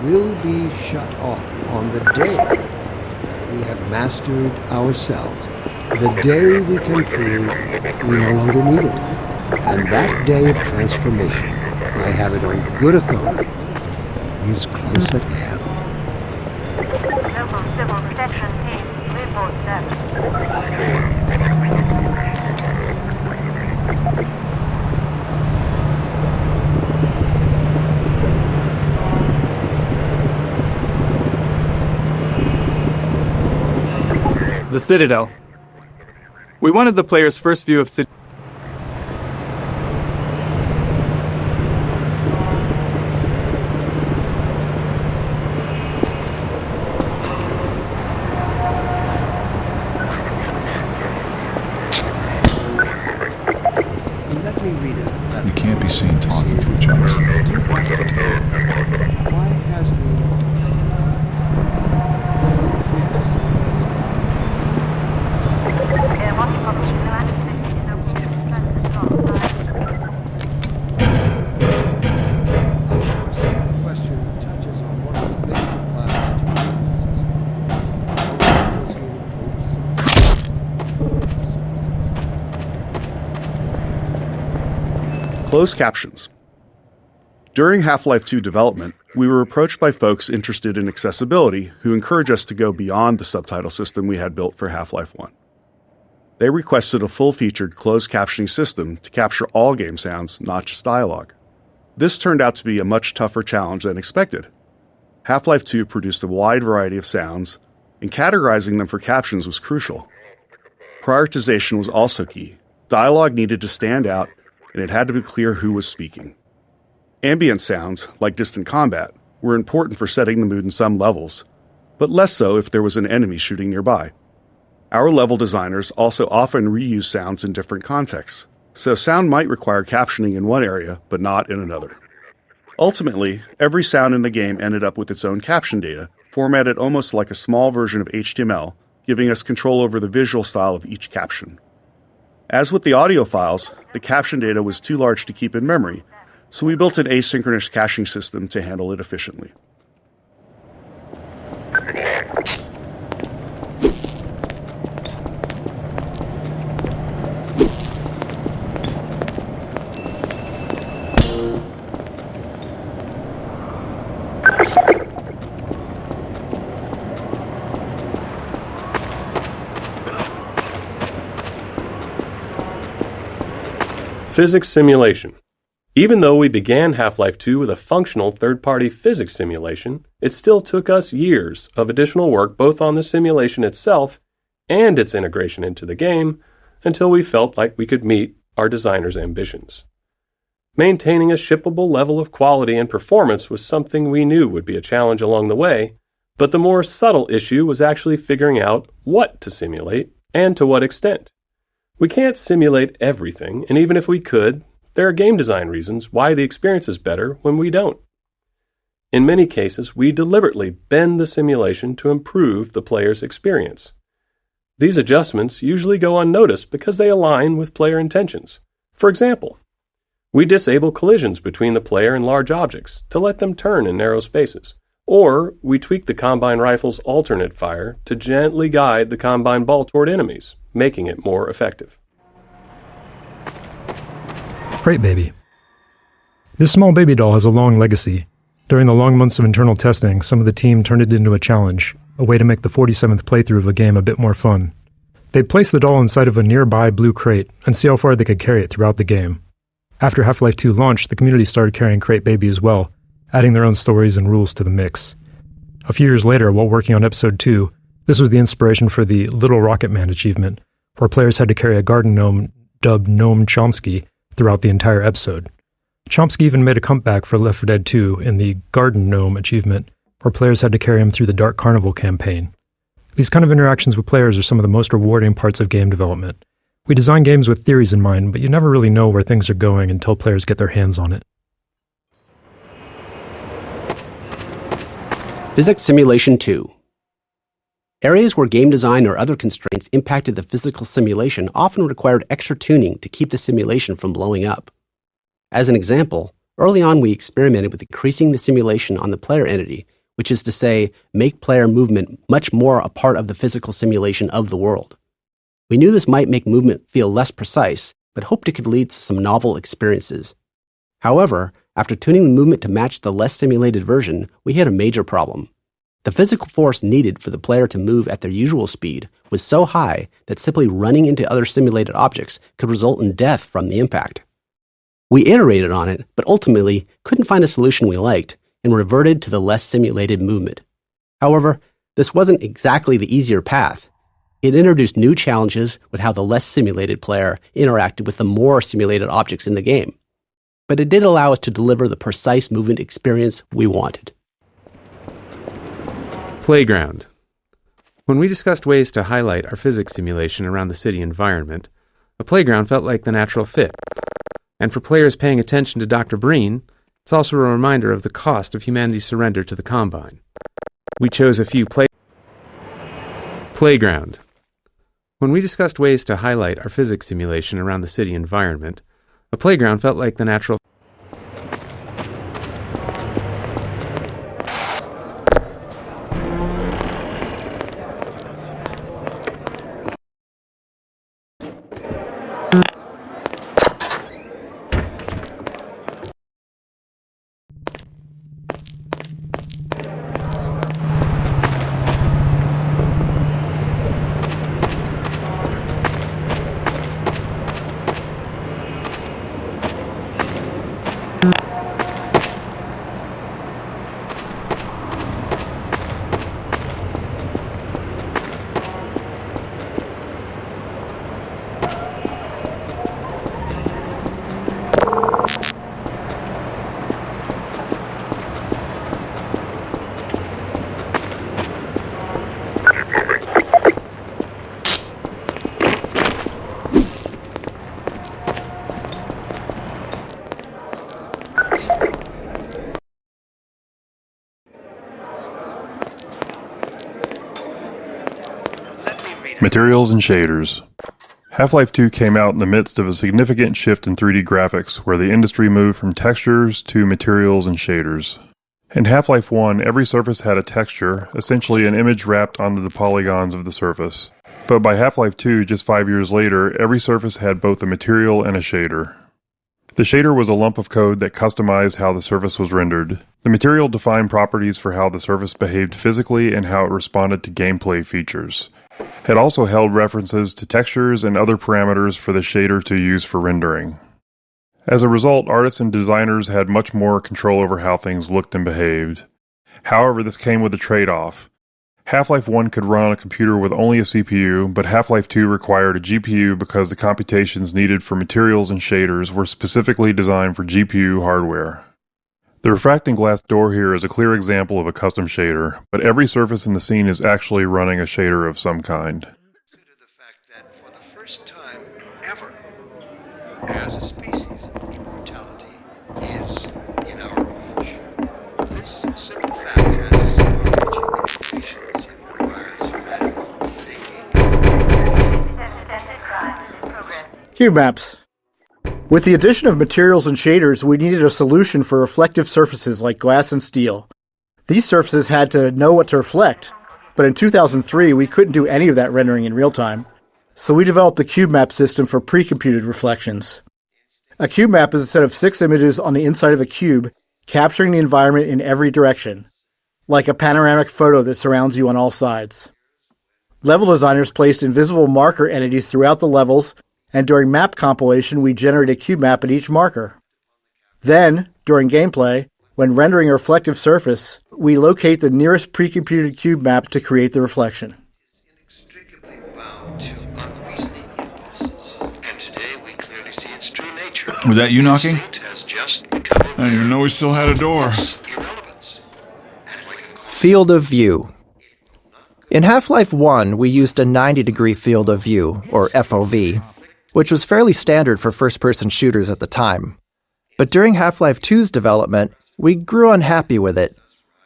will be shut off on the day that we have mastered ourselves, the day we can prove we no longer need it. And that day of transformation, I have it on good authority, is close at hand. Local Civil Protection Team, report status. The Citadel. We wanted the player's first view of Citadel. Let me read it. You can't be seen talking to each other. Why has question touches on one of the basic biological Closed captions. During Half-Life 2 development, we were approached by folks interested in accessibility who encouraged us to go beyond the subtitle system we had built for Half-Life 1. They requested a full-featured closed captioning system to capture all game sounds, not just dialogue. This turned out to be a much tougher challenge than expected. Half-Life 2 produced a wide variety of sounds, and categorizing them for captions was crucial. Prioritization was also key. Dialogue needed to stand out, and it had to be clear who was speaking. Ambient sounds, like distant combat, were important for setting the mood in some levels, but less so if there was an enemy shooting nearby. Our level designers also often reuse sounds in different contexts, so sound might require captioning in one area, but not in another. Ultimately, every sound in the game ended up with its own caption data, formatted almost like a small version of HTML, giving us control over the visual style of each caption. As with the audio files, the caption data was too large to keep in memory, so we built an asynchronous caching system to handle it efficiently. Physics simulation. Even though we began Half-Life 2 with a functional third-party physics simulation, it still took us years of additional work both on the simulation itself and its integration into the game until we felt like we could meet our designers' ambitions. Maintaining a shippable level of quality and performance was something we knew would be a challenge along the way, but the more subtle issue was actually figuring out what to simulate and to what extent. We can't simulate everything, and even if we could, there are game design reasons why the experience is better when we don't. In many cases, we deliberately bend the simulation to improve the player's experience. These adjustments usually go unnoticed because they align with player intentions. For example, we disable collisions between the player and large objects to let them turn in narrow spaces, or we tweak the Combine rifle's alternate fire to gently guide the Combine ball toward enemies, making it more effective. Crate Baby. This small baby doll has a long legacy. During the long months of internal testing, some of the team turned it into a challenge, a way to make the 47th playthrough of a game a bit more fun. They'd place the doll inside of a nearby blue crate and see how far they could carry it throughout the game. After Half-Life 2 launched, the community started carrying Crate Baby as well, adding their own stories and rules to the mix. A few years later, while working on Episode 2, this was the inspiration for the Little Rocket Man achievement, where players had to carry a garden gnome dubbed Gnome Chomsky throughout the entire episode. Chomsky even made a comeback for Left 4 Dead 2 in the Garden Gnome achievement, where players had to carry him through the Dark Carnival campaign. These kind of interactions with players are some of the most rewarding parts of game development. We design games with theories in mind, but you never really know where things are going until players get their hands on it. Physics Simulation 2. Areas where game design or other constraints impacted the physical simulation often required extra tuning to keep the simulation from blowing up. As an example, early on we experimented with increasing the simulation on the player entity which is to say, make player movement much more a part of the physical simulation of the world. We knew this might make movement feel less precise, but hoped it could lead to some novel experiences. However, after tuning the movement to match the less simulated version, we hit a major problem. The physical force needed for the player to move at their usual speed was so high that simply running into other simulated objects could result in death from the impact. We iterated on it, but ultimately couldn't find a solution we liked and reverted to the less simulated movement. However, this wasn't exactly the easier path. It introduced new challenges with how the less simulated player interacted with the more simulated objects in the game. But it did allow us to deliver the precise movement experience we wanted. Playground. When we discussed ways to highlight our physics simulation around the city environment, a playground felt like the natural fit. And for players paying attention to Dr. Breen, it's also a reminder of the cost of humanity's surrender to the Combine. We chose a few Playground. When we discussed ways to highlight our physics simulation around the city environment, a playground felt like the natural Materials and shaders. Half-Life 2 came out in the midst of a significant shift in 3D graphics, where the industry moved from textures to materials and shaders. In Half-Life 1, every surface had a texture, essentially an image wrapped onto the polygons of the surface. But by Half-Life 2, just 5 years later, every surface had both a material and a shader. The shader was a lump of code that customized how the surface was rendered. The material defined properties for how the surface behaved physically and how it responded to gameplay features. It also held references to textures and other parameters for the shader to use for rendering. As a result, artists and designers had much more control over how things looked and behaved. However, this came with a trade-off. Half-Life 1 could run on a computer with only a CPU, but Half-Life 2 required a GPU because the computations needed for materials and shaders were specifically designed for GPU hardware. The refracting glass door here is a clear example of a custom shader, but every surface in the scene is actually running a shader of some kind. Consider the fact that for the first time ever, as a species, immortality is in our reach. This simple fact has far-reaching implications and requires radical thinking. Cube maps. With the addition of materials and shaders, we needed a solution for reflective surfaces like glass and steel. These surfaces had to know what to reflect, but in 2003 we couldn't do any of that rendering in real time, so we developed the cube map system for pre-computed reflections. A cube map is a set of 6 images on the inside of a cube, capturing the environment in every direction, like a panoramic photo that surrounds you on all sides. Level designers placed invisible marker entities throughout the levels, and during map compilation, we generate a cube map at each marker. Then, during gameplay, when rendering a reflective surface, we locate the nearest pre-computed cube map to create the reflection. Inextricably bound to unreasoning impulses, and today we clearly see its true nature. Was that you knocking? Has just become I didn't even know we still had a door. irrelevance. Field of view. In Half-Life 1, we used a 90-degree field of view, or FOV, which was fairly standard for first-person shooters at the time. But during Half-Life 2's development, we grew unhappy with it.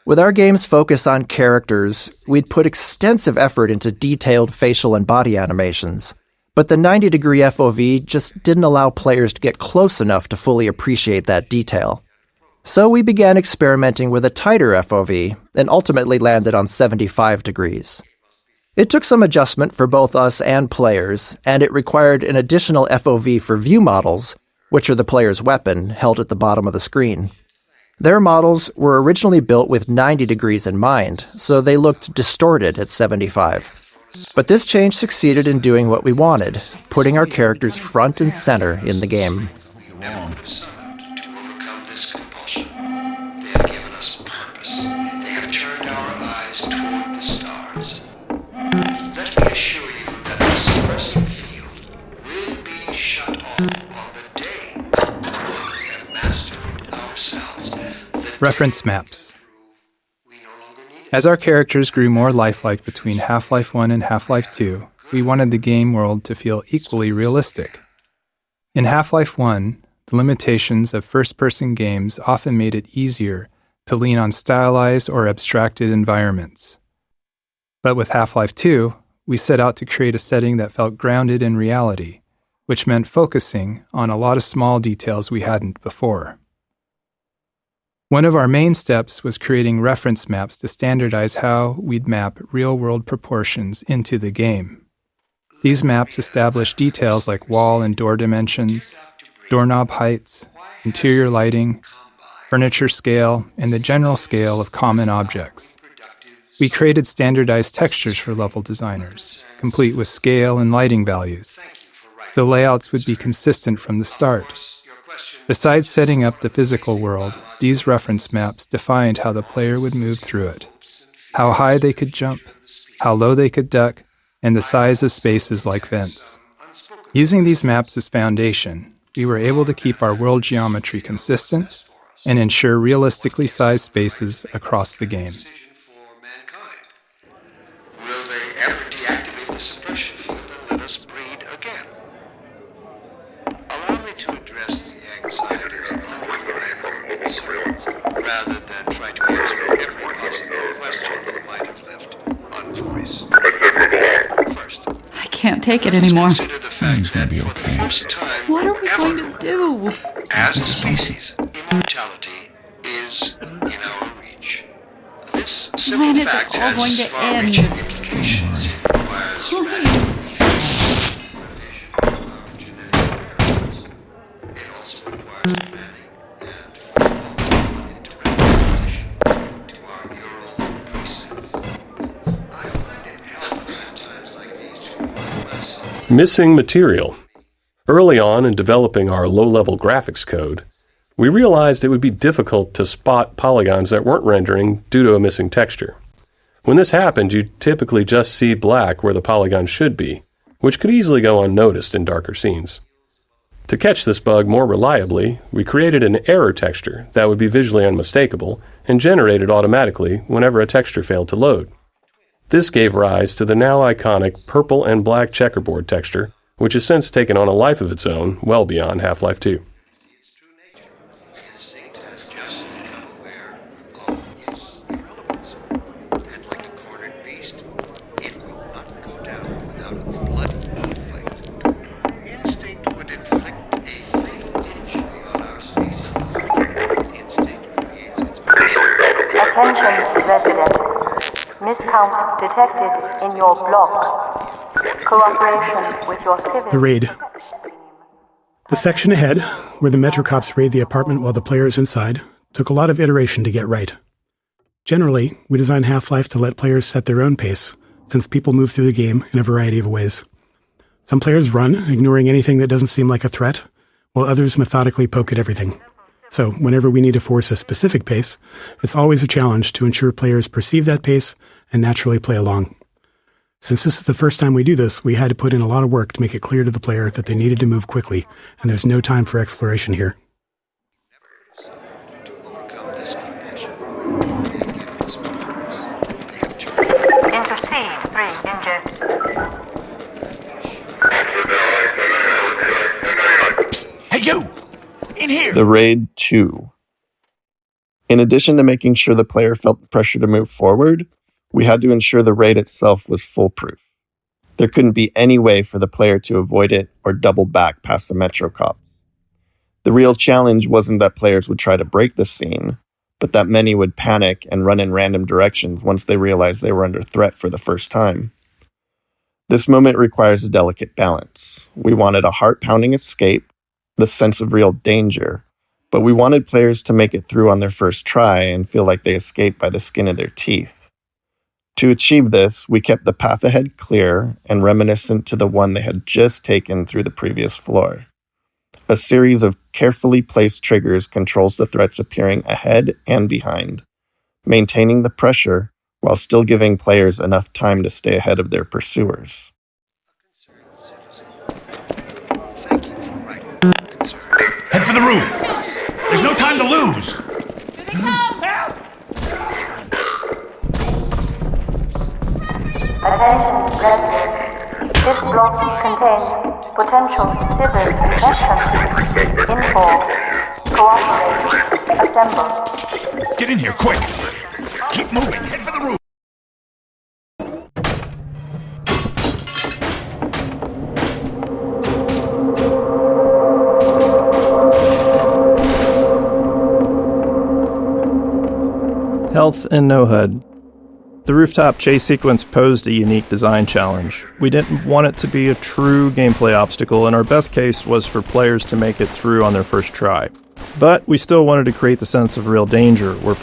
With our game's focus on characters, we'd put extensive effort into detailed facial and body animations, but the 90-degree FOV just didn't allow players to get close enough to fully appreciate that detail. So we began experimenting with a tighter FOV and ultimately landed on 75 degrees. It took some adjustment for both us and players, and it required an additional FOV for view models, which are the player's weapon, held at the bottom of the screen. Their models were originally built with 90 degrees in mind, so they looked distorted at 75. But this change succeeded in doing what we wanted, putting our characters front and center in the game. Reference maps. As our characters grew more lifelike between Half-Life 1 and Half-Life 2, we wanted the game world to feel equally realistic. In Half-Life 1, the limitations of first-person games often made it easier to lean on stylized or abstracted environments. But with Half-Life 2, we set out to create a setting that felt grounded in reality, which meant focusing on a lot of small details we hadn't before. One of our main steps was creating reference maps to standardize how we'd map real-world proportions into the game. These maps establish details like wall and door dimensions, doorknob heights, interior lighting, furniture scale, and the general scale of common objects. We created standardized textures for level designers, complete with scale and lighting values. The layouts would be consistent from the start. Besides setting up the physical world, these reference maps defined how the player would move through it, how high they could jump, how low they could duck, and the size of spaces like vents. Using these maps as foundation, we were able to keep our world geometry consistent and ensure realistically sized spaces across the game. Will they ever deactivate the suppression field and let us breed again? Allow me to address the anxieties of my concerns, rather than try to answer every possible question you might have left unvoiced. First, I can't take it anymore. consider the fact that for the first time What are we going to do? as a species, immortality is in our reach. This simple When is it fact all going has to far-reaching end? implications. It requires it also requires planning and formal interaction to our neural precincts. I find it helpful at times like these to remind myself. Missing material. Early on in developing our low-level graphics code, we realized it would be difficult to spot polygons that weren't rendering due to a missing texture. When this happened, you'd typically just see black where the polygon should be, which could easily go unnoticed in darker scenes. To catch this bug more reliably, we created an error texture that would be visually unmistakable and generated automatically whenever a texture failed to load. This gave rise to the now iconic purple and black checkerboard texture, which has since taken on a life of its own well beyond Half-Life 2. Attention, residents. Miscount detected in your block. Cooperation with your civil... The raid. The section ahead, where the Metro cops raid the apartment while the player is inside, took a lot of iteration to get right. Generally, we design Half-Life to let players set their own pace, since people move through the game in a variety of ways. Some players run, ignoring anything that doesn't seem like a threat, while others methodically poke at everything. So, whenever we need to force a specific pace, it's always a challenge to ensure players perceive that pace and naturally play along. Since this is the first time we do this, we had to put in a lot of work to make it clear to the player that they needed to move quickly, and there's no time for exploration here. Intercede, 3, inject. Hey, you! In here! The Raid 2. In addition to making sure the player felt the pressure to move forward, we had to ensure the raid itself was foolproof. There couldn't be any way for the player to avoid it or double back past the Metro cops. The real challenge wasn't that players would try to break the scene, but that many would panic and run in random directions once they realized they were under threat for the first time. This moment requires a delicate balance. We wanted a heart-pounding escape, the sense of real danger, but we wanted players to make it through on their first try and feel like they escaped by the skin of their teeth. To achieve this, we kept the path ahead clear and reminiscent to the one they had just taken through the previous floor. A series of carefully placed triggers controls the threats appearing ahead and behind, maintaining the pressure while still giving players enough time to stay ahead of their pursuers. Head for the roof! There's no time to lose! Attention, residents. This block contains potential civil infections. Info. Cooperate. Assemble. Get in here, quick! Keep moving! Head for the roof! Health and no HUD. The rooftop chase sequence posed a unique design challenge. We didn't want it to be a true gameplay obstacle, and our best case was for players to make it through on their first try. But we still wanted to create the sense of real danger, where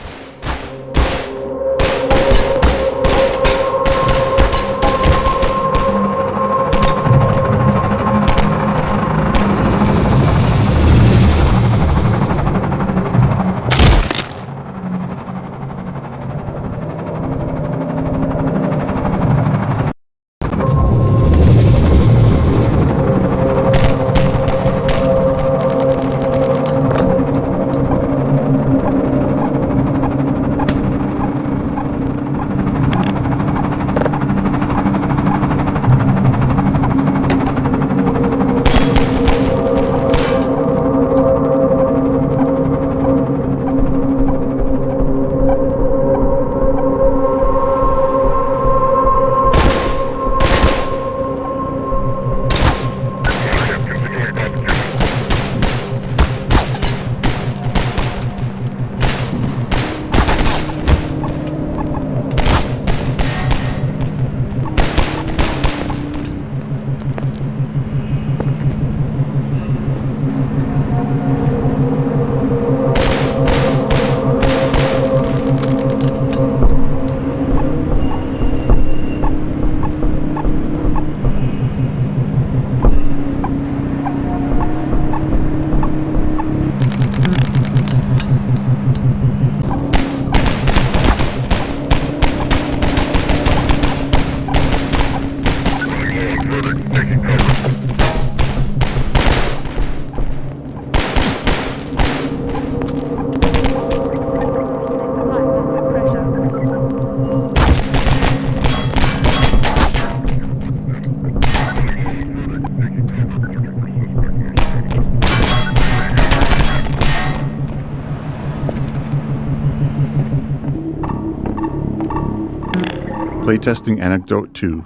Playtesting Anecdote 2.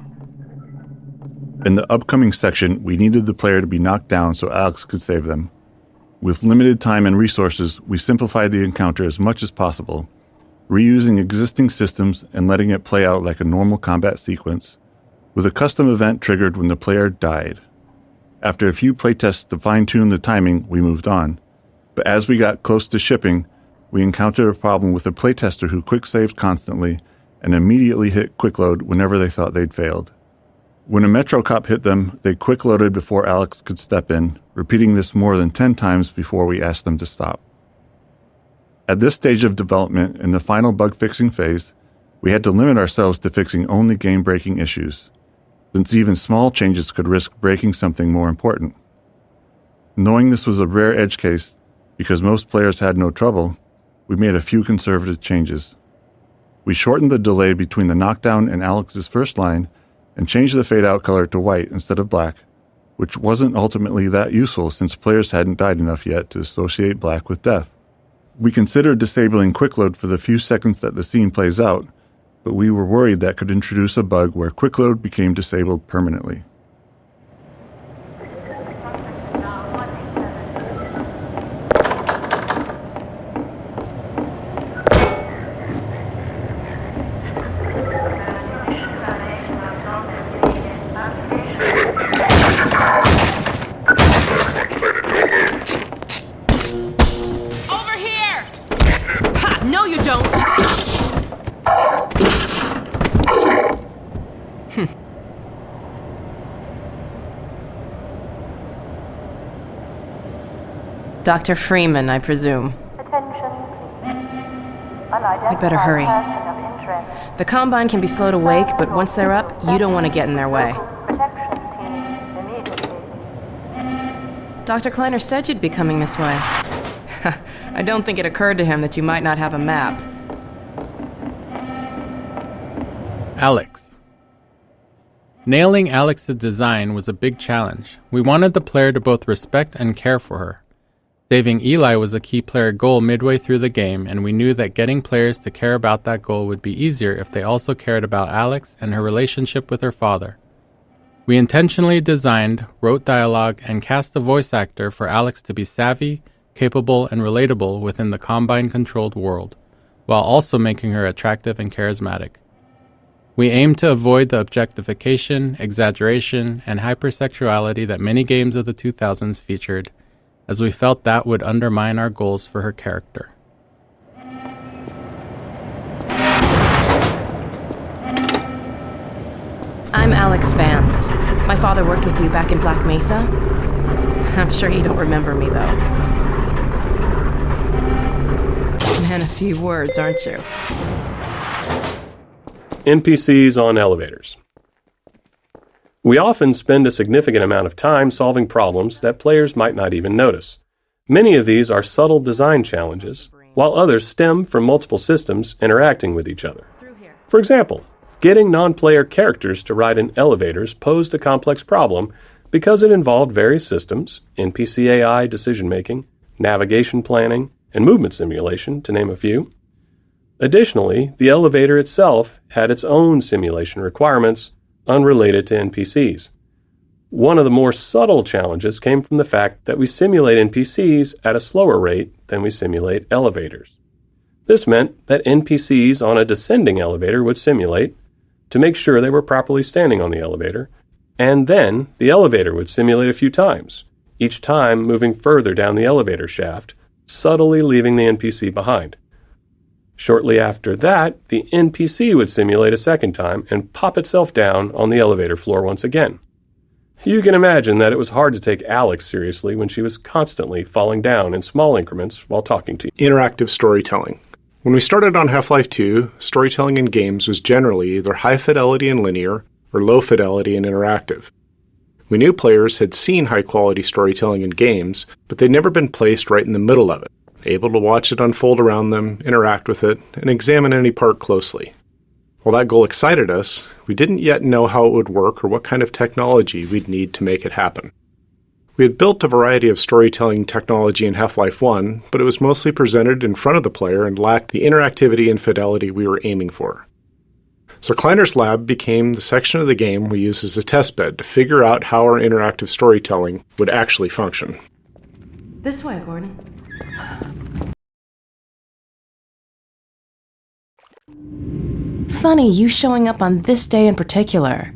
In the upcoming section, we needed the player to be knocked down so Alex could save them. With limited time and resources, we simplified the encounter as much as possible, reusing existing systems and letting it play out like a normal combat sequence, with a custom event triggered when the player died. After a few playtests to fine-tune the timing, we moved on. But as we got close to shipping, we encountered a problem with a playtester who quick-saved constantly and immediately hit quick-load whenever they thought they'd failed. When a Metro Cop hit them, they quick-loaded before Alex could step in, repeating this more than 10 times before we asked them to stop. At this stage of development, in the final bug-fixing phase, we had to limit ourselves to fixing only game-breaking issues, since even small changes could risk breaking something more important. Knowing this was a rare edge case, because most players had no trouble, we made a few conservative changes. We shortened the delay between the knockdown and Alex's first line and changed the fade-out color to white instead of black, which wasn't ultimately that useful since players hadn't died enough yet to associate black with death. We considered disabling quick load for the few seconds that the scene plays out, but we were worried that could introduce a bug where quick load became disabled permanently. Dr. Freeman, I presume. You better hurry. The Combine can be slow to wake, but once they're up, you don't want to get in their way. Dr. Kleiner said you'd be coming this way. I don't think it occurred to him that you might not have a map. Alex. Nailing Alex's design was a big challenge. We wanted the player to both respect and care for her. Saving Eli was a key player goal midway through the game, and we knew that getting players to care about that goal would be easier if they also cared about Alex and her relationship with her father. We intentionally designed, wrote dialogue, and cast a voice actor for Alex to be savvy, capable, and relatable within the Combine-controlled world, while also making her attractive and charismatic. We aimed to avoid the objectification, exaggeration, and hypersexuality that many games of the 2000s featured, as we felt that would undermine our goals for her character. I'm Alex Vance. My father worked with you back in Black Mesa. I'm sure you don't remember me, though. Man, a few words, aren't you? NPCs on elevators. We often spend a significant amount of time solving problems that players might not even notice. Many of these are subtle design challenges, while others stem from multiple systems interacting with each other. For example, getting non-player characters to ride in elevators posed a complex problem because it involved various systems, NPC AI decision-making, navigation planning, and movement simulation, to name a few. Additionally, the elevator itself had its own simulation requirements unrelated to NPCs. One of the more subtle challenges came from the fact that we simulate NPCs at a slower rate than we simulate elevators. This meant that NPCs on a descending elevator would simulate to make sure they were properly standing on the elevator, and then the elevator would simulate a few times, each time moving further down the elevator shaft, subtly leaving the NPC behind. Shortly after that, the NPC would simulate a second time and pop itself down on the elevator floor once again. You can imagine that it was hard to take Alex seriously when she was constantly falling down in small increments while talking to you. Interactive storytelling. When we started on Half-Life 2, storytelling in games was generally either high fidelity and linear or low fidelity and interactive. We knew players had seen high-quality storytelling in games, but they'd never been placed right in the middle of it, able to watch it unfold around them, interact with it, and examine any part closely. While that goal excited us, we didn't yet know how it would work or what kind of technology we'd need to make it happen. We had built a variety of storytelling technology in Half-Life 1, but it was mostly presented in front of the player and lacked the interactivity and fidelity we were aiming for. So Kleiner's lab became the section of the game we used as a testbed to figure out how our interactive storytelling would actually function. This way, Gordon. Funny, you showing up on this day in particular.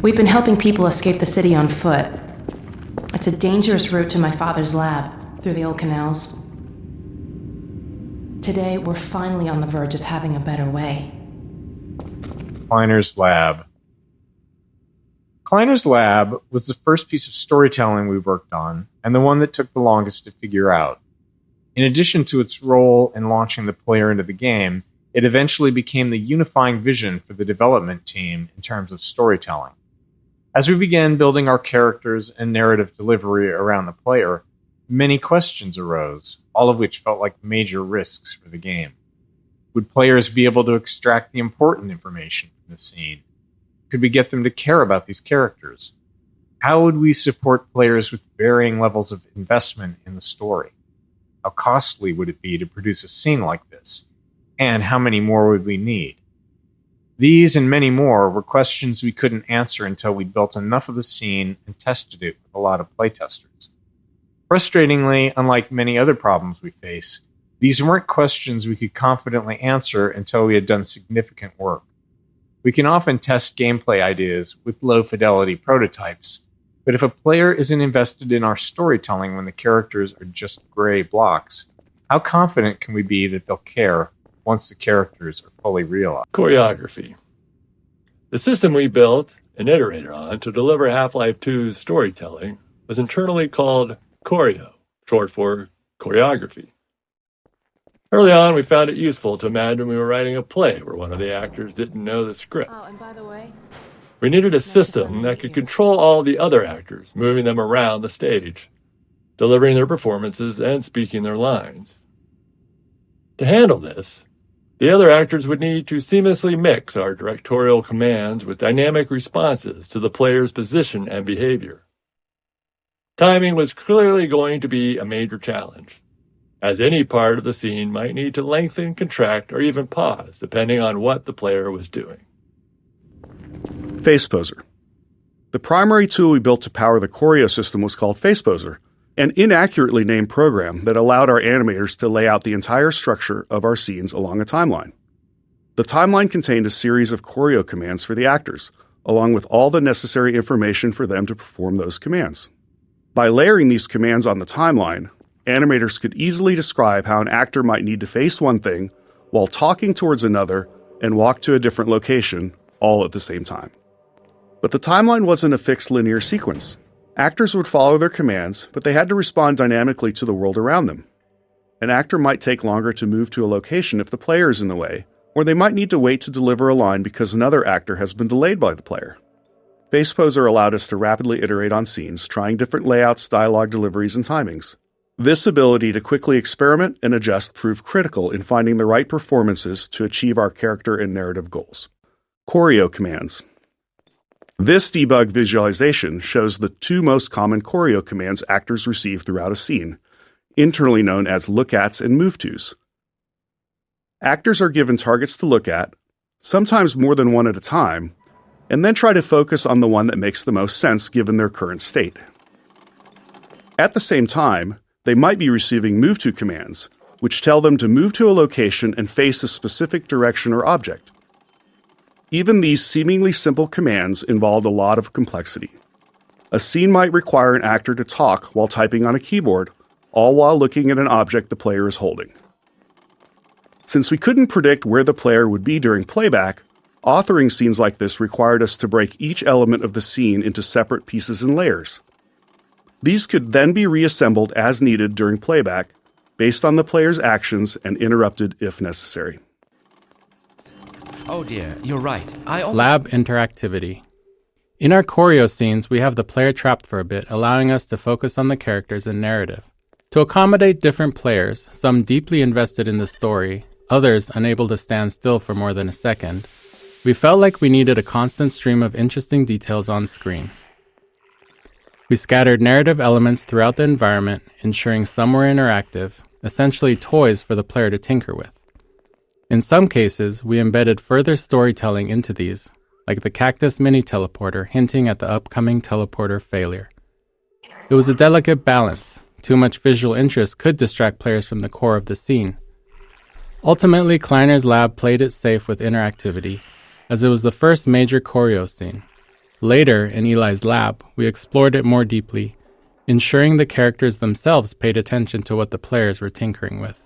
We've been helping people escape the city on foot. It's a dangerous route to my father's lab, through the old canals. Today, we're finally on the verge of having a better way. Kleiner's lab. Kleiner's lab was the first piece of storytelling we worked on, and the one that took the longest to figure out. In addition to its role in launching the player into the game, it eventually became the unifying vision for the development team in terms of storytelling. As we began building our characters and narrative delivery around the player, many questions arose, all of which felt like major risks for the game. Would players be able to extract the important information from the scene? Could we get them to care about these characters? How would we support players with varying levels of investment in the story? How costly would it be to produce a scene like this? And how many more would we need? These and many more were questions we couldn't answer until we'd built enough of the scene and tested it with a lot of playtesters. Frustratingly, unlike many other problems we face, these weren't questions we could confidently answer until we had done significant work. We can often test gameplay ideas with low-fidelity prototypes, But if a player isn't invested in our storytelling when the characters are just gray blocks, how confident can we be that they'll care once the characters are fully realized? Choreography. The system we built and iterated on to deliver Half-Life 2's storytelling was internally called Choreo, short for choreography. Early on, we found it useful to imagine we were writing a play where one of the actors didn't know the script. Oh, and by the way, We needed a system that could control all the other actors, moving them around the stage, delivering their performances and speaking their lines. To handle this, the other actors would need to seamlessly mix our directorial commands with dynamic responses to the player's position and behavior. Timing was clearly going to be a major challenge, as any part of the scene might need to lengthen, contract, or even pause, depending on what the player was doing. FacePoser. The primary tool we built to power the Choreo system was called FacePoser, an inaccurately named program that allowed our animators to lay out the entire structure of our scenes along a timeline. The timeline contained a series of choreo commands for the actors, along with all the necessary information for them to perform those commands. By layering these commands on the timeline, animators could easily describe how an actor might need to face one thing while talking towards another and walk to a different location, all at the same time. But the timeline wasn't a fixed linear sequence. Actors would follow their commands, but they had to respond dynamically to the world around them. An actor might take longer to move to a location if the player is in the way, or they might need to wait to deliver a line because another actor has been delayed by the player. FacePoser allowed us to rapidly iterate on scenes, trying different layouts, dialogue deliveries, and timings. This ability to quickly experiment and adjust proved critical in finding the right performances to achieve our character and narrative goals. Choreo commands. This debug visualization shows the two most common choreo commands actors receive throughout a scene, internally known as look-ats and move-tos. Actors are given targets to look at, sometimes more than one at a time, and then try to focus on the one that makes the most sense given their current state. At the same time, they might be receiving move-to commands, which tell them to move to a location and face a specific direction or object. Even these seemingly simple commands involved a lot of complexity. A scene might require an actor to talk while typing on a keyboard, all while looking at an object the player is holding. Since we couldn't predict where the player would be during playback, authoring scenes like this required us to break each element of the scene into separate pieces and layers. These could then be reassembled as needed during playback, based on the player's actions and interrupted if necessary. Oh dear, you're right. Lab interactivity. In our choreo scenes, we have the player trapped for a bit, allowing us to focus on the characters and narrative. To accommodate different players, some deeply invested in the story, others unable to stand still for more than a second, we felt like we needed a constant stream of interesting details on screen. We scattered narrative elements throughout the environment, ensuring some were interactive, essentially toys for the player to tinker with. In some cases, we embedded further storytelling into these, like the cactus mini-teleporter hinting at the upcoming teleporter failure. It was a delicate balance. Too much visual interest could distract players from the core of the scene. Ultimately, Kleiner's lab played it safe with interactivity, as it was the first major choreo scene. Later, in Eli's lab, we explored it more deeply, ensuring the characters themselves paid attention to what the players were tinkering with.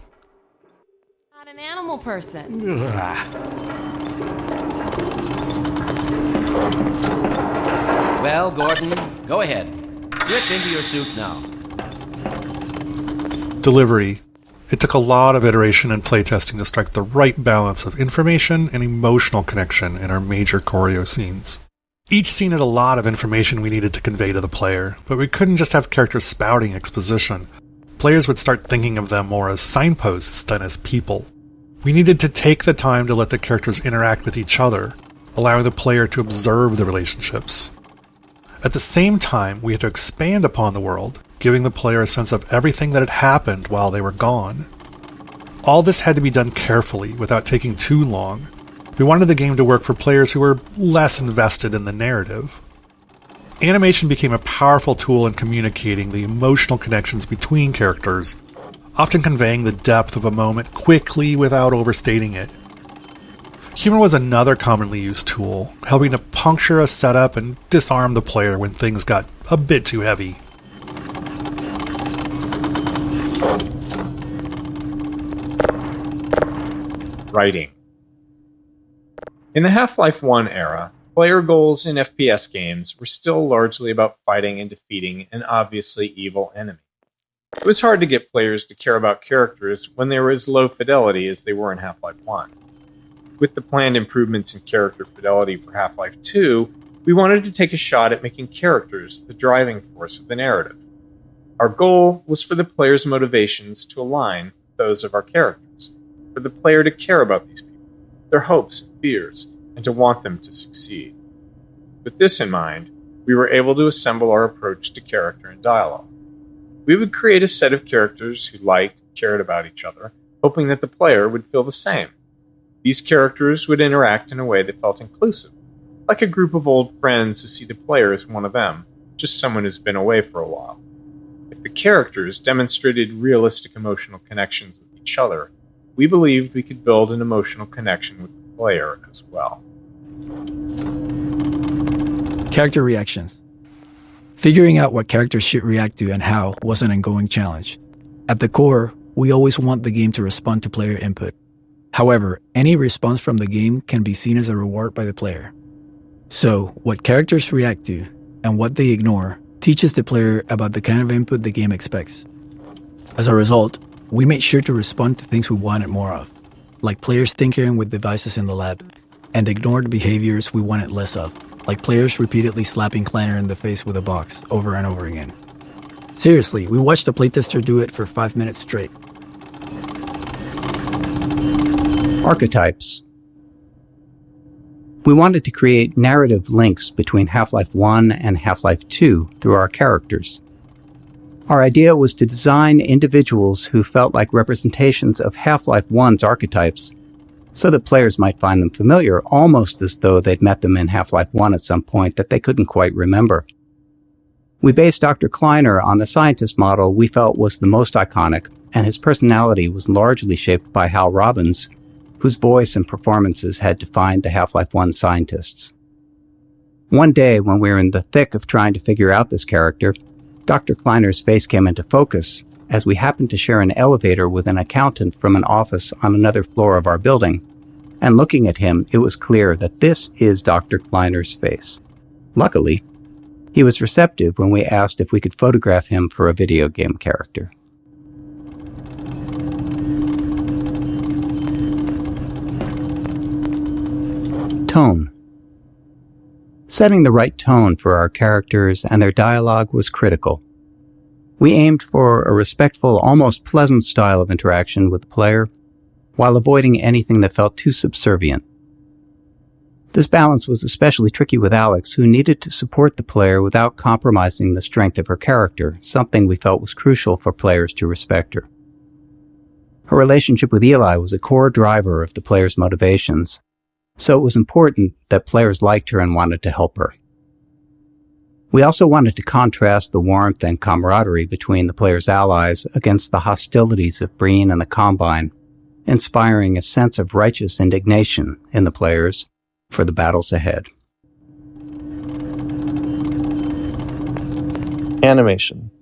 Not an animal person. Well, Gordon, go ahead. Slip into your suit now. Delivery. It took a lot of iteration and playtesting to strike the right balance of information and emotional connection in our major choreo scenes. Each scene had a lot of information we needed to convey to the player, but we couldn't just have characters spouting exposition. Players would start thinking of them more as signposts than as people. We needed to take the time to let the characters interact with each other, allowing the player to observe the relationships. At the same time, we had to expand upon the world, giving the player a sense of everything that had happened while they were gone. All this had to be done carefully, without taking too long. We wanted the game to work for players who were less invested in the narrative. Animation became a powerful tool in communicating the emotional connections between characters, often conveying the depth of a moment quickly without overstating it. Humor was another commonly used tool, helping to puncture a setup and disarm the player when things got a bit too heavy. Writing. In the Half-Life 1 era, player goals in FPS games were still largely about fighting and defeating an obviously evil enemy. It was hard to get players to care about characters when they were as low fidelity as they were in Half-Life 1. With the planned improvements in character fidelity for Half-Life 2, we wanted to take a shot at making characters the driving force of the narrative. Our goal was for the player's motivations to align with those of our characters, for the player to care about these people, their hopes and fears, and to want them to succeed. With this in mind, we were able to assemble our approach to character and dialogue. We would create a set of characters who liked and cared about each other, hoping that the player would feel the same. These characters would interact in a way that felt inclusive, like a group of old friends who see the player as one of them, just someone who's been away for a while. If the characters demonstrated realistic emotional connections with each other, we believed we could build an emotional connection with the player as well. Character reactions. Figuring out what characters should react to and how was an ongoing challenge. At the core, we always want the game to respond to player input. However, any response from the game can be seen as a reward by the player. So, what characters react to and what they ignore teaches the player about the kind of input the game expects. As a result, we made sure to respond to things we wanted more of, like players tinkering with devices in the lab, and ignored behaviors we wanted less of, like players repeatedly slapping Kleiner in the face with a box over and over again. Seriously, we watched a playtester do it for 5 minutes straight. Archetypes. We wanted to create narrative links between Half-Life 1 and Half-Life 2 through our characters. Our idea was to design individuals who felt like representations of Half-Life 1's archetypes, so that players might find them familiar, almost as though they'd met them in Half-Life 1 at some point that they couldn't quite remember. We based Dr. Kleiner on the scientist model we felt was the most iconic, and his personality was largely shaped by Hal Robbins, whose voice and performances had defined the Half-Life 1 scientists. One day, when we were in the thick of trying to figure out this character, Dr. Kleiner's face came into focus as we happened to share an elevator with an accountant from an office on another floor of our building. And looking at him, it was clear that this is Dr. Kleiner's face. Luckily, he was receptive when we asked if we could photograph him for a video game character. Tone. Setting the right tone for our characters and their dialogue was critical. We aimed for a respectful, almost pleasant style of interaction with the player, while avoiding anything that felt too subservient. This balance was especially tricky with Alex, who needed to support the player without compromising the strength of her character, something we felt was crucial for players to respect her. Her relationship with Eli was a core driver of the player's motivations, so it was important that players liked her and wanted to help her. We also wanted to contrast the warmth and camaraderie between the player's allies against the hostilities of Breen and the Combine, inspiring a sense of righteous indignation in the players for the battles ahead. Animation.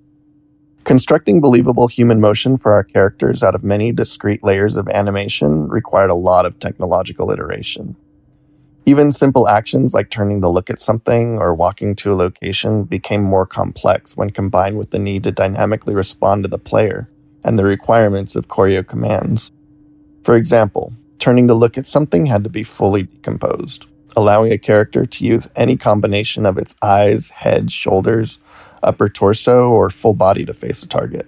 Constructing believable human motion for our characters out of many discrete layers of animation required a lot of technological iteration. Even simple actions like turning to look at something or walking to a location became more complex when combined with the need to dynamically respond to the player and the requirements of choreo commands. For example, turning to look at something had to be fully decomposed, allowing a character to use any combination of its eyes, head, shoulders, upper torso, or full body to face a target.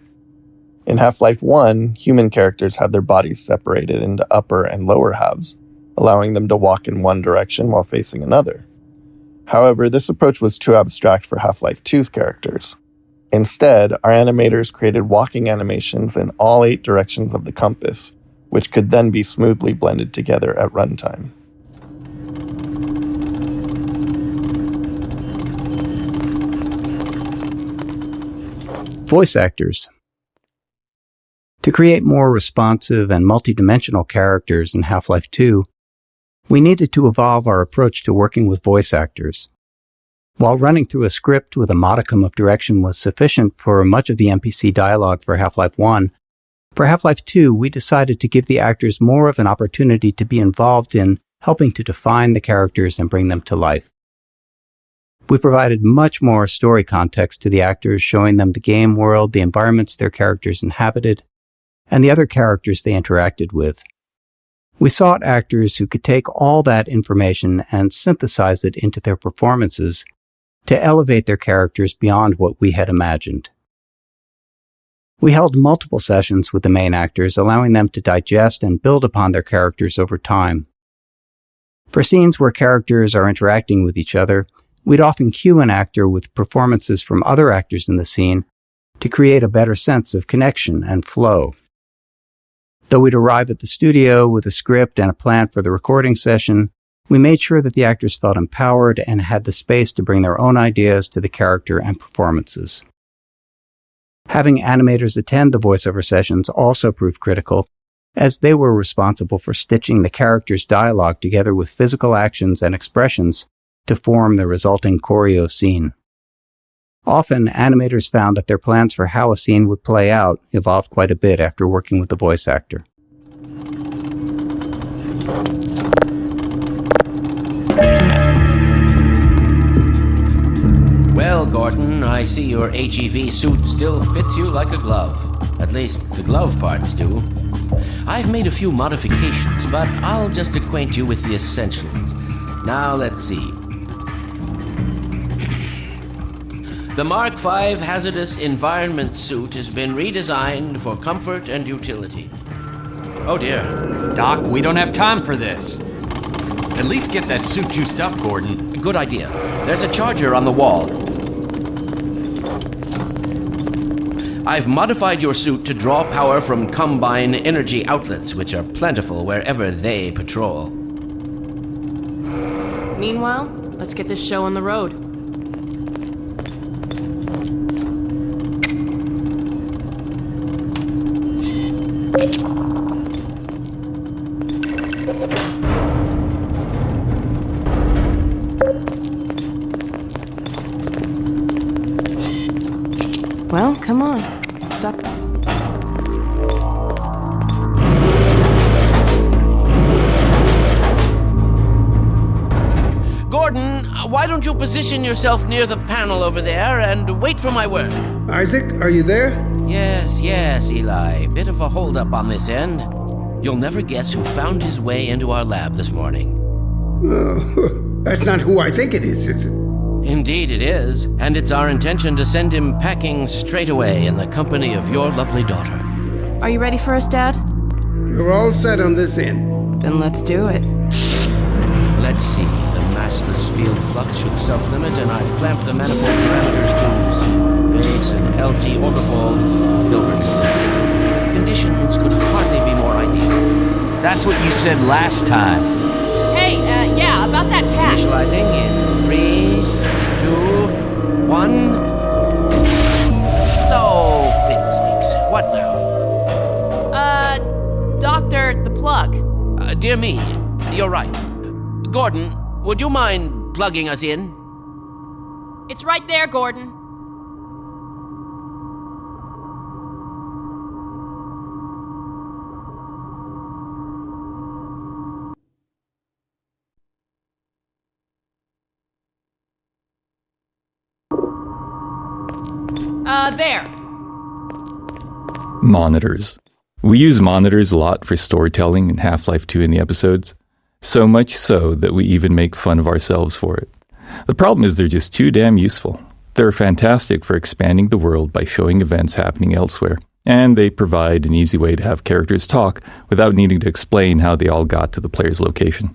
In Half-Life 1, human characters had their bodies separated into upper and lower halves, allowing them to walk in one direction while facing another. However, this approach was too abstract for Half-Life 2's characters. Instead, our animators created walking animations in all 8 directions of the compass, which could then be smoothly blended together at runtime. Voice actors. To create more responsive and multidimensional characters in Half-Life 2, We needed to evolve our approach to working with voice actors. While running through a script with a modicum of direction was sufficient for much of the NPC dialogue for Half-Life 1, for Half-Life 2, we decided to give the actors more of an opportunity to be involved in helping to define the characters and bring them to life. We provided much more story context to the actors, showing them the game world, the environments their characters inhabited, and the other characters they interacted with. We sought actors who could take all that information and synthesize it into their performances to elevate their characters beyond what we had imagined. We held multiple sessions with the main actors, allowing them to digest and build upon their characters over time. For scenes where characters are interacting with each other, we'd often cue an actor with performances from other actors in the scene to create a better sense of connection and flow. Though we'd arrive at the studio with a script and a plan for the recording session, we made sure that the actors felt empowered and had the space to bring their own ideas to the character and performances. Having animators attend the voiceover sessions also proved critical, as they were responsible for stitching the characters' dialogue together with physical actions and expressions to form the resulting choreo scene. Often, animators found that their plans for how a scene would play out evolved quite a bit after working with the voice actor. Well, Gordon, I see your HEV suit still fits you like a glove. At least, the glove parts do. I've made a few modifications, but I'll just acquaint you with the essentials. Now, let's see. The Mark V Hazardous Environment Suit has been redesigned for comfort and utility. Oh dear. Doc, we don't have time for this. At least get that suit juiced up, Gordon. Good idea. There's a charger on the wall. I've modified your suit to draw power from Combine energy outlets, which are plentiful wherever they patrol. Meanwhile, let's get this show on the road. Well, come on. Gordon, why don't you position yourself near the panel over there and wait for my word? Isaac, are you there? Yes, Eli. Bit of a holdup on this end. You'll never guess who found his way into our lab this morning. That's not who I think it is it? Indeed it is, and it's our intention to send him packing straight away in the company of your lovely daughter. Are you ready for us, Dad? We're all set on this end. Then let's do it. Let's see. The massless field flux should self-limit, and I've clamped the manifold parameters to C, base, and LT orbifold, Hilbert inclusive. Conditions could hardly be more ideal. That's what you said last time. Hey, yeah, about that cat. Initializing in 3, 2, 1. Oh, fiddlesticks. What now? Doctor, the plug. Dear me, you're right. Gordon, would you mind plugging us in? It's right there, Gordon. There. Monitors. We use monitors a lot for storytelling in Half-Life 2 in the episodes, so much so that we even make fun of ourselves for it. The problem is they're just too damn useful. They're fantastic for expanding the world by showing events happening elsewhere, and they provide an easy way to have characters talk without needing to explain how they all got to the player's location.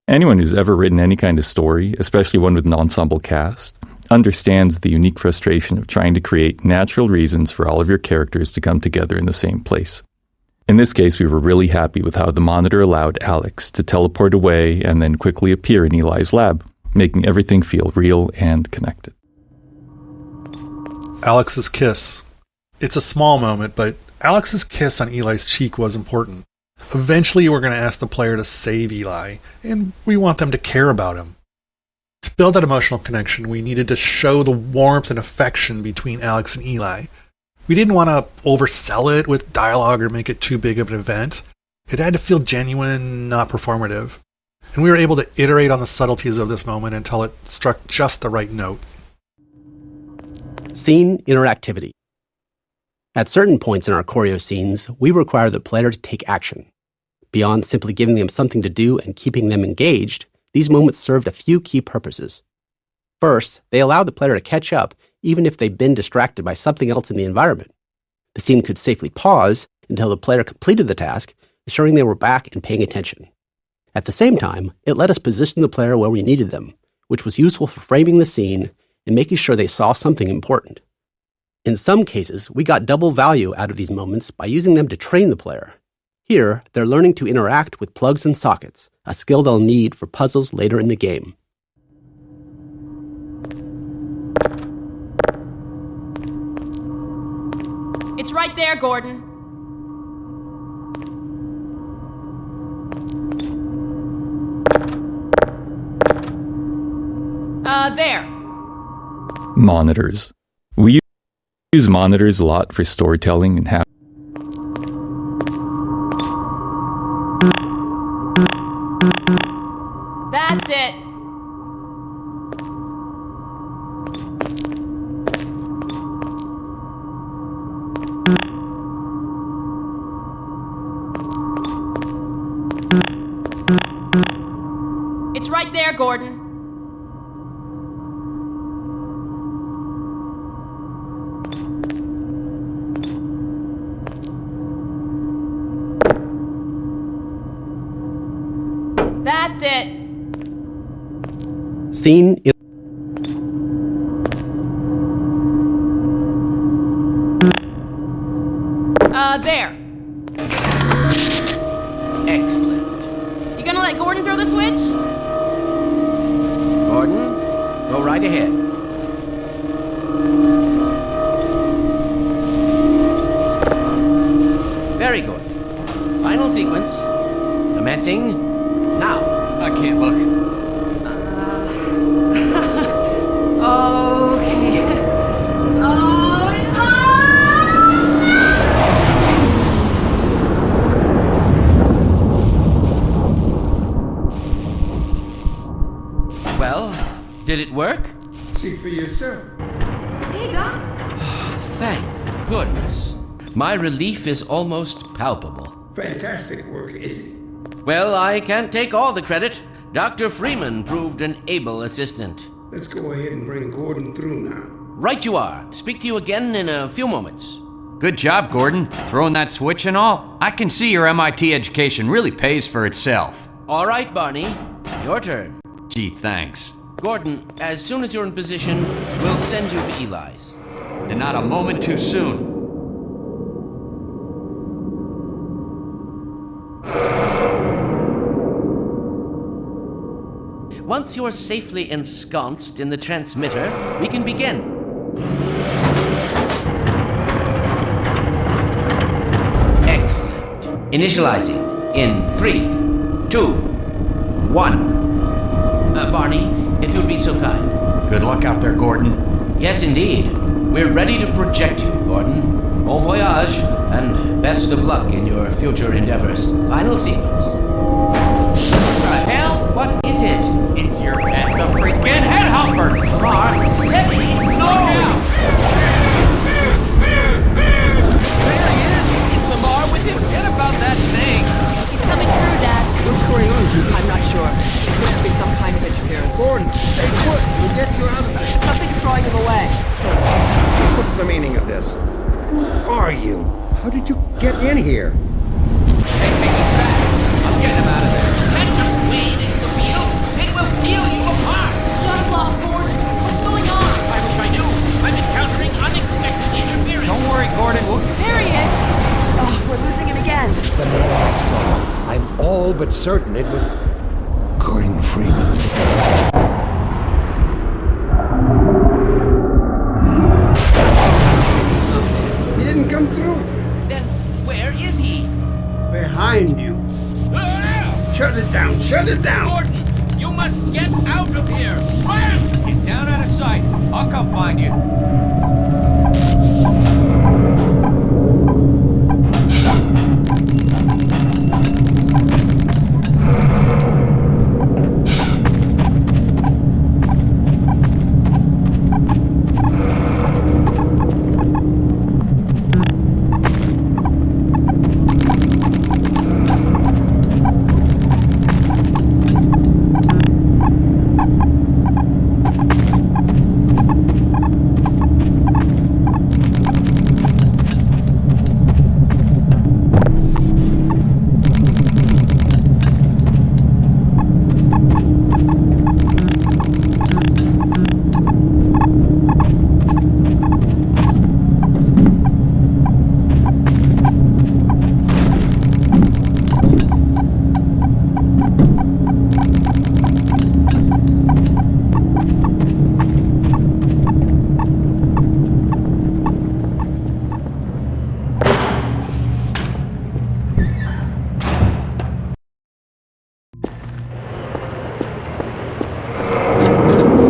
Anyone who's ever written any kind of story, especially one with an ensemble cast, understands the unique frustration of trying to create natural reasons for all of your characters to come together in the same place. In this case, we were really happy with how the monitor allowed Alex to teleport away and then quickly appear in Eli's lab, making everything feel real and connected. Alex's kiss. It's a small moment, but Alex's kiss on Eli's cheek was important. Eventually, we're going to ask the player to save Eli, and we want them to care about him. To build that emotional connection, we needed to show the warmth and affection between Alex and Eli. We didn't want to oversell it with dialogue or make it too big of an event. It had to feel genuine, not performative. And we were able to iterate on the subtleties of this moment until it struck just the right note. Scene interactivity. At certain points in our choreo scenes, we require the player to take action. Beyond simply giving them something to do and keeping them engaged, these moments served a few key purposes. First, they allowed the player to catch up even if they'd been distracted by something else in the environment. The scene could safely pause until the player completed the task, ensuring they were back and paying attention. At the same time, it let us position the player where we needed them, which was useful for framing the scene and making sure they saw something important. In some cases, we got double value out of these moments by using them to train the player. Here, they're learning to interact with plugs and sockets, a skill they'll need for puzzles later in the game. It's right there, Gordon. There. Monitors. We use monitors a lot for storytelling and That's it. It's right there, Gordon. That's it. Scene There. Excellent. You gonna let Gordon throw the switch? Gordon, go right ahead. Very good. Final sequence. Commencing now. I can't look. Okay. Well, did it work? See for yourself. Hey, Doc. Thank goodness. My relief is almost palpable. Fantastic work, is it? Well, I can't take all the credit. Dr. Freeman proved an able assistant. Let's go ahead and bring Gordon through now. Right you are. Speak to you again in a few moments. Good job, Gordon. Throwing that switch and all. I can see your MIT education really pays for itself. All right, Barney. Your turn. Gee, thanks. Gordon, as soon as you're in position, we'll send you to Eli's. And not a moment too soon. Once you're safely ensconced in the transmitter, we can begin. Excellent. Initializing in 3, 2, 1. Barney, if you'd be so kind. Good luck out there, Gordon. Yes, indeed. We're ready to project you, Gordon. Bon voyage, and best of luck in your future endeavors. Final sequence. The hell? What is it? It's your pet, the freaking headhopper! Rar, ready? No! There he is! Is Lamar with him? Forget about that thing! He's coming through, Dad. What's going on here? I'm not sure. It seems to be some kind of interference. Gordon, stay put. We'll get you out of there. Something's drawing him away. What's the meaning of this? Who are you? How did you get in here? Hey, take this back! I'm getting him out of there. That's a wade into the field. It will peel you apart. Just lost Gordon. What's going on? I wish I knew. I'm encountering unexpected interference. Don't worry, Gordon. There he is. Oh, we're losing him again. The man I saw. I'm all but certain it was Gordon Freeman. He didn't come through. Then where is he? Behind behind you. Shut it down, shut it down! Gordon, you must get out of here! Run! Get down out of sight. I'll come find you.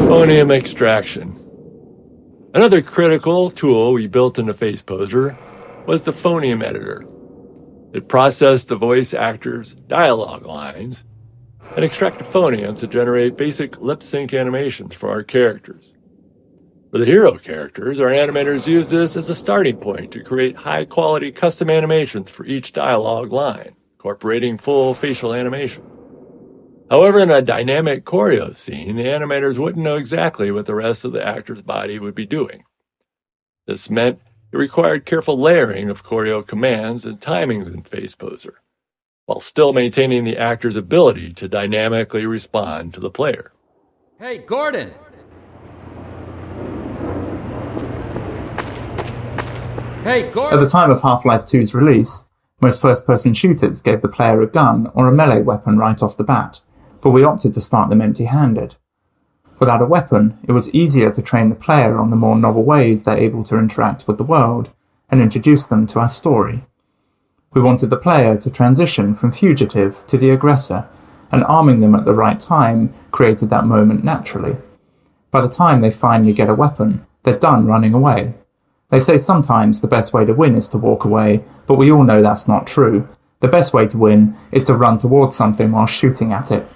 Phonium extraction. Another critical tool we built into FacePoser was the phonium editor. It processed the voice actors' dialogue lines and extracted phoniums to generate basic lip sync animations for our characters. For the hero characters, our animators used this as a starting point to create high-quality custom animations for each dialogue line, incorporating full facial animation. However, in a dynamic choreo scene, the animators wouldn't know exactly what the rest of the actor's body would be doing. This meant it required careful layering of choreo commands and timings in FacePoser, while still maintaining the actor's ability to dynamically respond to the player. Hey, Gordon! Hey, Gordon! At the time of Half-Life 2's release, most first-person shooters gave the player a gun or a melee weapon right off the bat, but we opted to start them empty-handed. Without a weapon, it was easier to train the player on the more novel ways they're able to interact with the world and introduce them to our story. We wanted the player to transition from fugitive to the aggressor, and arming them at the right time created that moment naturally. By the time they finally get a weapon, they're done running away. They say sometimes the best way to win is to walk away, but we all know that's not true. The best way to win is to run towards something while shooting at it.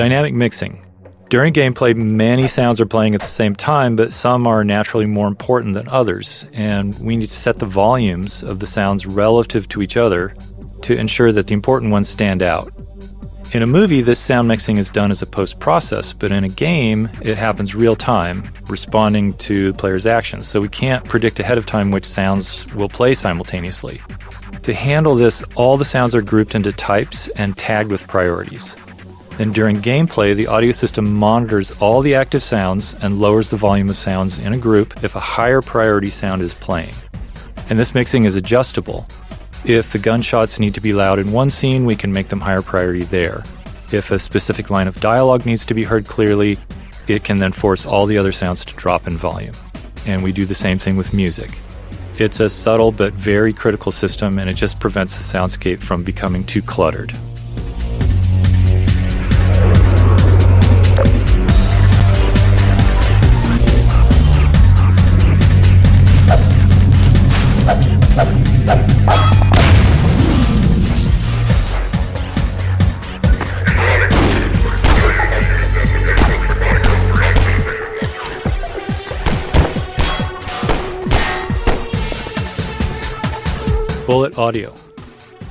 Dynamic mixing. During gameplay, many sounds are playing at the same time, but some are naturally more important than others, and we need to set the volumes of the sounds relative to each other to ensure that the important ones stand out. In a movie, this sound mixing is done as a post-process, but in a game, it happens real-time, responding to the player's actions, so we can't predict ahead of time which sounds will play simultaneously. To handle this, all the sounds are grouped into types and tagged with priorities. Then during gameplay, the audio system monitors all the active sounds and lowers the volume of sounds in a group if a higher priority sound is playing. And this mixing is adjustable. If the gunshots need to be loud in one scene, we can make them higher priority there. If a specific line of dialogue needs to be heard clearly, it can then force all the other sounds to drop in volume. And we do the same thing with music. It's a subtle but very critical system, and it just prevents the soundscape from becoming too cluttered. Bullet audio.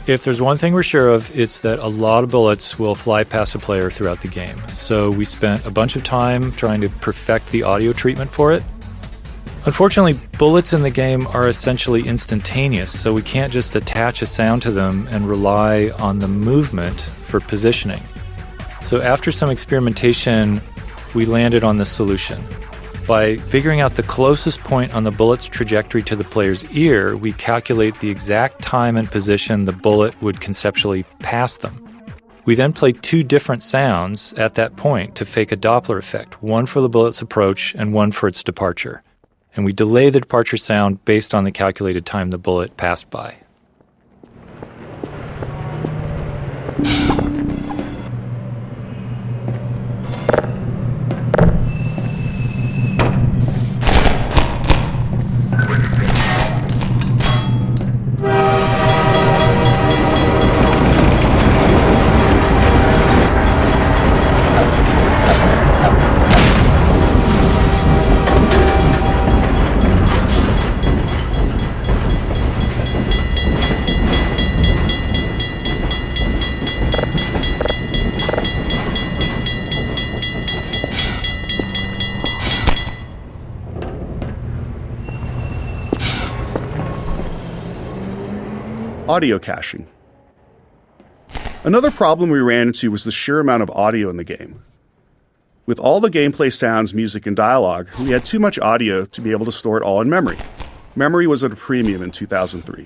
If there's one thing we're sure of, it's that a lot of bullets will fly past a player throughout the game. So we spent a bunch of time trying to perfect the audio treatment for it. Unfortunately, bullets in the game are essentially instantaneous, so we can't just attach a sound to them and rely on the movement for positioning. So after some experimentation, we landed on this solution. By figuring out the closest point on the bullet's trajectory to the player's ear, we calculate the exact time and position the bullet would conceptually pass them. We then play two different sounds at that point to fake a Doppler effect, one for the bullet's approach and one for its departure. And we delay the departure sound based on the calculated time the bullet passed by. Audio caching. Another problem we ran into was the sheer amount of audio in the game. With all the gameplay sounds, music, and dialogue, we had too much audio to be able to store it all in memory. Memory was at a premium in 2003.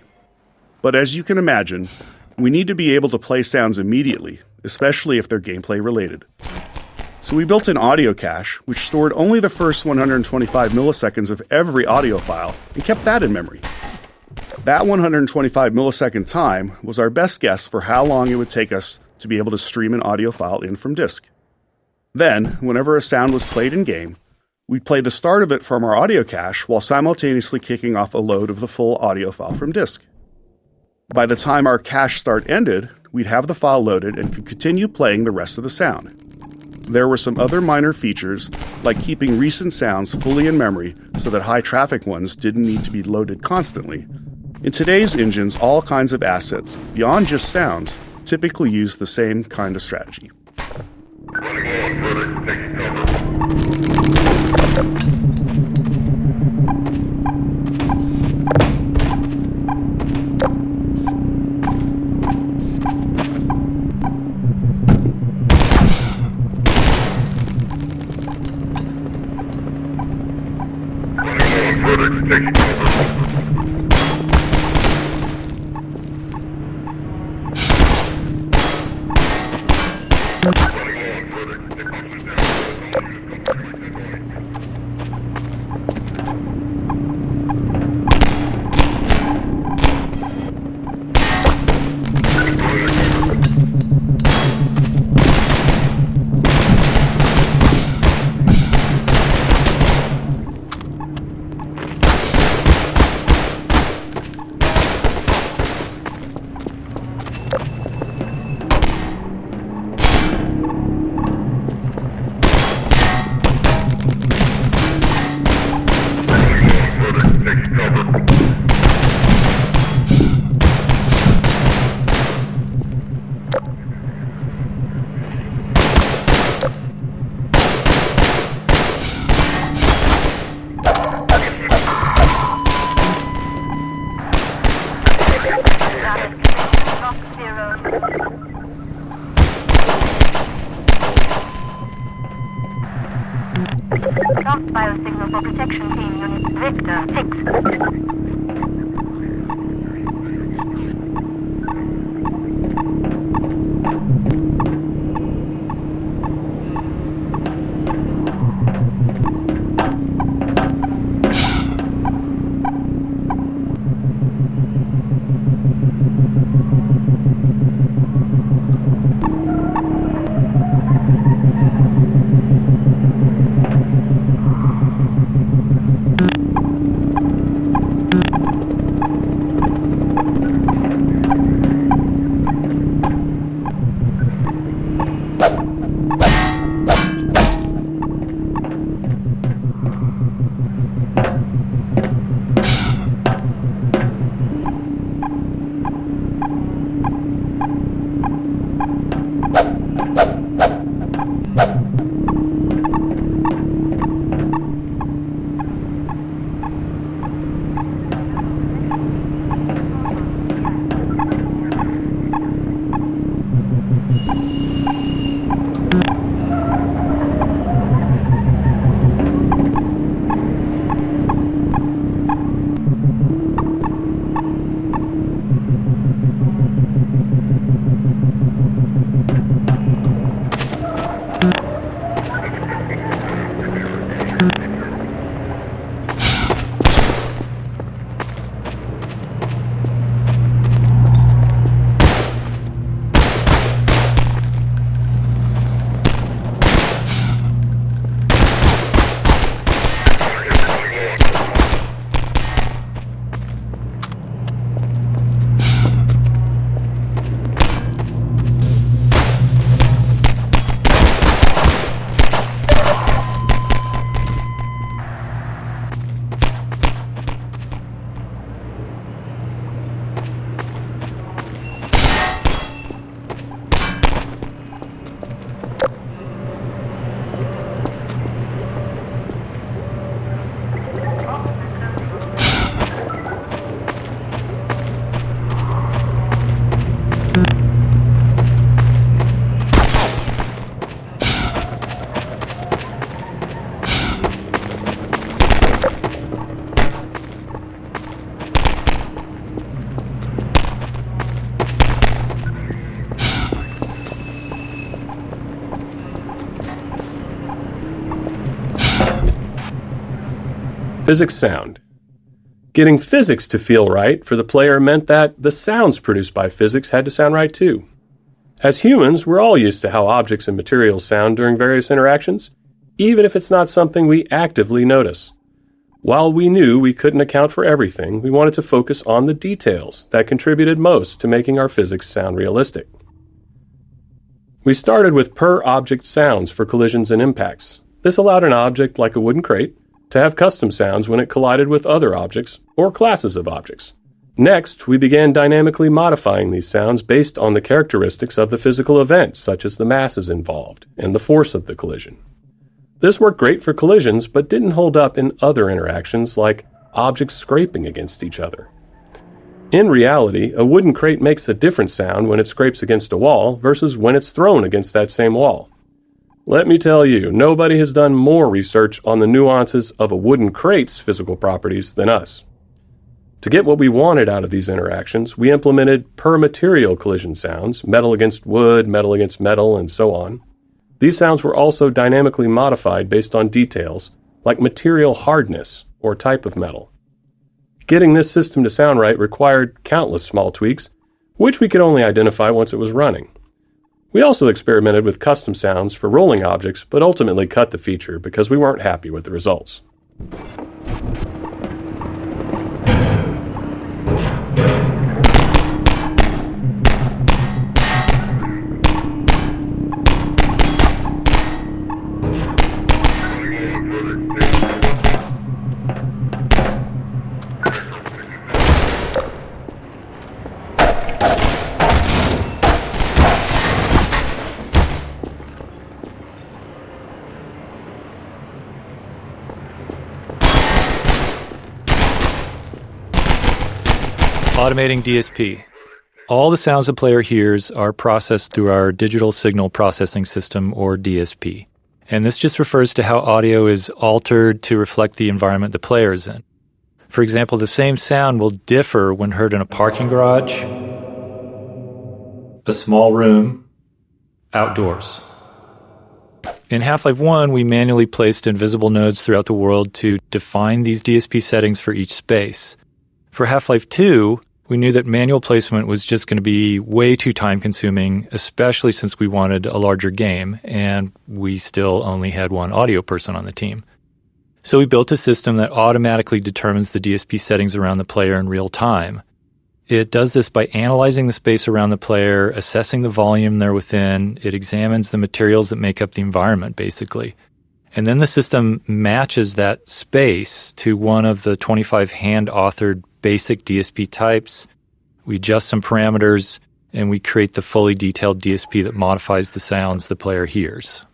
But as you can imagine, we need to be able to play sounds immediately, especially if they're gameplay related. So we built an audio cache, which stored only the first 125 milliseconds of every audio file and kept that in memory. That 125 millisecond time was our best guess for how long it would take us to be able to stream an audio file in from disk. Then, whenever a sound was played in-game, we'd play the start of it from our audio cache while simultaneously kicking off a load of the full audio file from disk. By the time our cache start ended, we'd have the file loaded and could continue playing the rest of the sound. There were some other minor features, like keeping recent sounds fully in memory so that high-traffic ones didn't need to be loaded constantly. In today's engines, all kinds of assets, beyond just sounds, typically use the same kind of strategy. Lost biosignal for protection team unit Victor 6. Physics sound. Getting physics to feel right for the player meant that the sounds produced by physics had to sound right too. As humans, we're all used to how objects and materials sound during various interactions, even if it's not something we actively notice. While we knew we couldn't account for everything, we wanted to focus on the details that contributed most to making our physics sound realistic. We started with per-object sounds for collisions and impacts. This allowed an object like a wooden crate to have custom sounds when it collided with other objects or classes of objects. Next, we began dynamically modifying these sounds based on the characteristics of the physical event, such as the masses involved and the force of the collision. This worked great for collisions, but didn't hold up in other interactions like objects scraping against each other. In reality, a wooden crate makes a different sound when it scrapes against a wall versus when it's thrown against that same wall. Let me tell you, nobody has done more research on the nuances of a wooden crate's physical properties than us. To get what we wanted out of these interactions, we implemented per-material collision sounds, metal against wood, metal against metal, and so on. These sounds were also dynamically modified based on details like material hardness or type of metal. Getting this system to sound right required countless small tweaks, which we could only identify once it was running. We also experimented with custom sounds for rolling objects, but ultimately cut the feature because we weren't happy with the results. Automating DSP. All the sounds the player hears are processed through our Digital Signal Processing System, or DSP. And this just refers to how audio is altered to reflect the environment the player is in. For example, the same sound will differ when heard in a parking garage, a small room, outdoors. In Half-Life 1, we manually placed invisible nodes throughout the world to define these DSP settings for each space. For Half-Life 2, we knew that manual placement was just going to be way too time-consuming, especially since we wanted a larger game, and we still only had one audio person on the team. So we built a system that automatically determines the DSP settings around the player in real time. It does this by analyzing the space around the player, assessing the volume they're within. It examines the materials that make up the environment, basically. And then the system matches that space to one of the 25 hand-authored basic DSP types. We adjust some parameters, and we create the fully detailed DSP that modifies the sounds the player hears.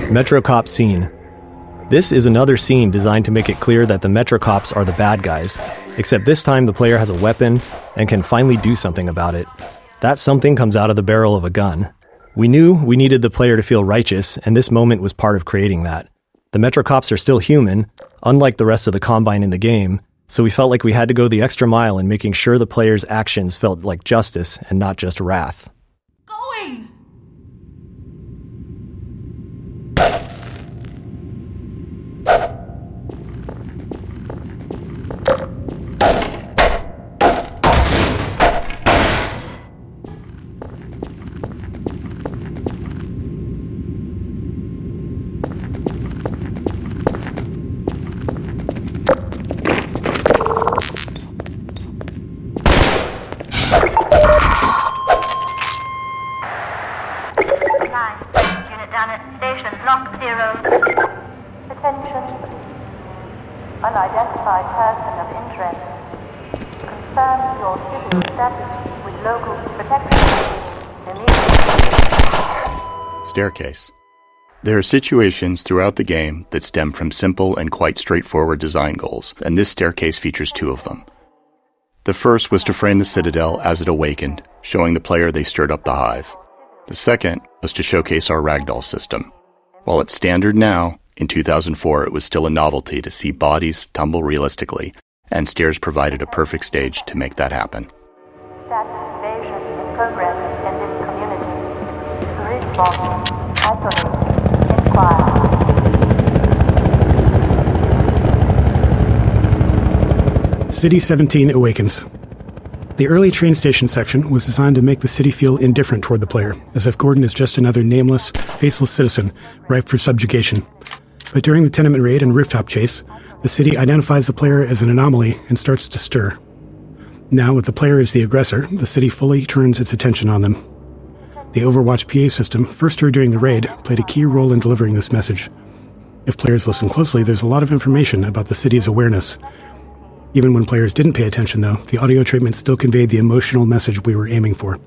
Metro Cop Scene. This is another scene designed to make it clear that the Metro Cops are the bad guys, except this time the player has a weapon and can finally do something about it. That something comes out of the barrel of a gun. We knew we needed the player to feel righteous, and this moment was part of creating that. The Metro Cops are still human, unlike the rest of the Combine in the game, so we felt like we had to go the extra mile in making sure the player's actions felt like justice and not just wrath. Going! Unidentified person of interest. Confirm your civil status with local protection immediately. Staircase. There are situations throughout the game that stem from simple and quite straightforward design goals, and this staircase features two of them. The first was to frame the Citadel as it awakened, showing the player they stirred up the hive. The second was to showcase our ragdoll system. While it's standard now, in 2004 it was still a novelty to see bodies tumble realistically, and stairs provided a perfect stage to make that happen. Status invasion in progress in this community. Response, isolate, inquire. City 17 awakens. The early train station section was designed to make the city feel indifferent toward the player, as if Gordon is just another nameless, faceless citizen, ripe for subjugation. But during the tenement raid and rooftop chase, the city identifies the player as an anomaly and starts to stir. Now, with the player as the aggressor, the city fully turns its attention on them. The Overwatch PA system, first heard during the raid, played a key role in delivering this message. If players listen closely, there's a lot of information about the city's awareness. Even when players didn't pay attention, though, the audio treatment still conveyed the emotional message we were aiming for.